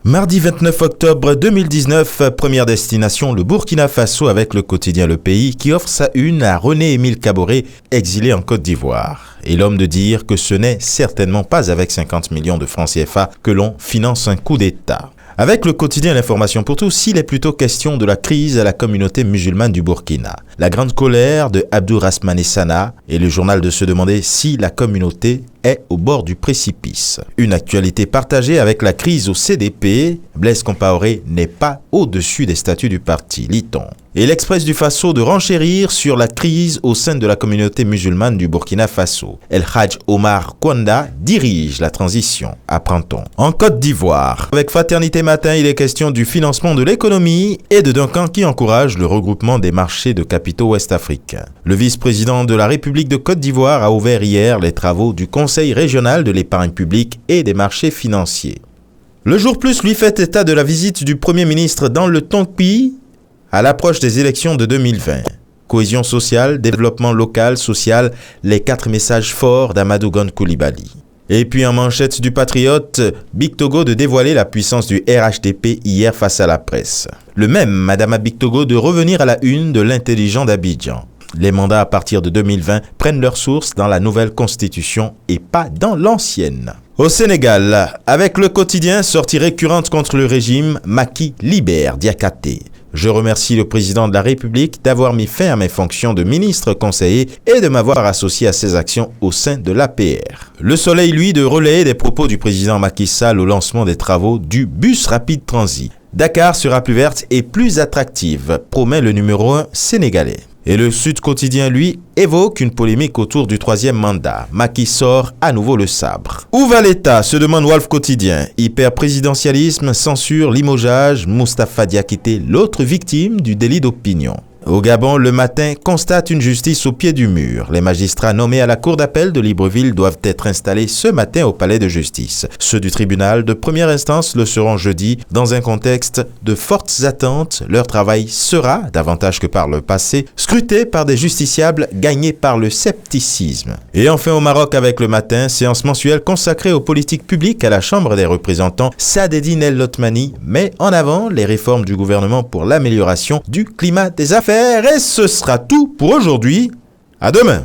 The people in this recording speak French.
Mardi 29 octobre 2019, première destination, le Burkina Faso avec le quotidien Le Pays qui offre sa une à René-Émile Kaboré, exilé en Côte d'Ivoire. Et l'homme de dire que ce n'est certainement pas avec 50 millions de francs CFA que l'on finance un coup d'État. Avec le quotidien L'Information pour tous, il est plutôt question de la crise à la communauté musulmane du Burkina. La grande colère de Abdou Rasmane Sana et le journal de se demander si la communauté est au bord du précipice. Une actualité partagée avec la crise au CDP, Blaise Compaoré n'est pas au-dessus des statuts du parti, lit-on. Et l'Express du Faso de renchérir sur la crise au sein de la communauté musulmane du Burkina Faso. El Hadj Omar Kwanda dirige la transition, apprend-on. En Côte d'Ivoire, avec Fraternité Matin, il est question du financement de l'économie et de Duncan qui encourage le regroupement des marchés de capitaux ouest-africains. Le vice-président de la République de Côte d'Ivoire a ouvert hier les travaux du Conseil régional de l'épargne publique et des marchés financiers. Le Jour Plus lui fait état de la visite du Premier ministre dans le Tonki à l'approche des élections de 2020. Cohésion sociale, développement local, social, les 4 messages forts d'Amadou Gon Coulibaly. Et puis en manchette du Patriote, Big Togo de dévoiler la puissance du RHDP hier face à la presse. Le même Madame Big Togo de revenir à la une de l'intelligent d'Abidjan. Les mandats à partir de 2020 prennent leur source dans la nouvelle constitution et pas dans l'ancienne. Au Sénégal, avec le quotidien sortie récurrente contre le régime, Macky libère Diakhaté. Je remercie le président de la République d'avoir mis fin à mes fonctions de ministre conseiller et de m'avoir associé à ses actions au sein de l'APR. Le Soleil, lui, de relayer des propos du président Macky Sall au lancement des travaux du bus rapide transit. Dakar sera plus verte et plus attractive, promet le numéro 1 sénégalais. Et le Sud Quotidien, lui, évoque une polémique autour du 3e mandat. Macky sort à nouveau le sabre. Où va l'État, se demande Wolf Quotidien. Hyper-présidentialisme, censure, limogeage, Moustapha Diakité, l'autre victime du délit d'opinion. Au Gabon, Le Matin constate une justice au pied du mur. Les magistrats nommés à la cour d'appel de Libreville doivent être installés ce matin au palais de justice. Ceux du tribunal de première instance le seront jeudi. Dans un contexte de fortes attentes, leur travail sera, davantage que par le passé, scruté par des justiciables gagnés par le scepticisme. Et enfin au Maroc avec Le Matin, séance mensuelle consacrée aux politiques publiques à la Chambre des représentants. Saadedine El Lotmani met en avant les réformes du gouvernement pour l'amélioration du climat des affaires. Et ce sera tout pour aujourd'hui. À demain.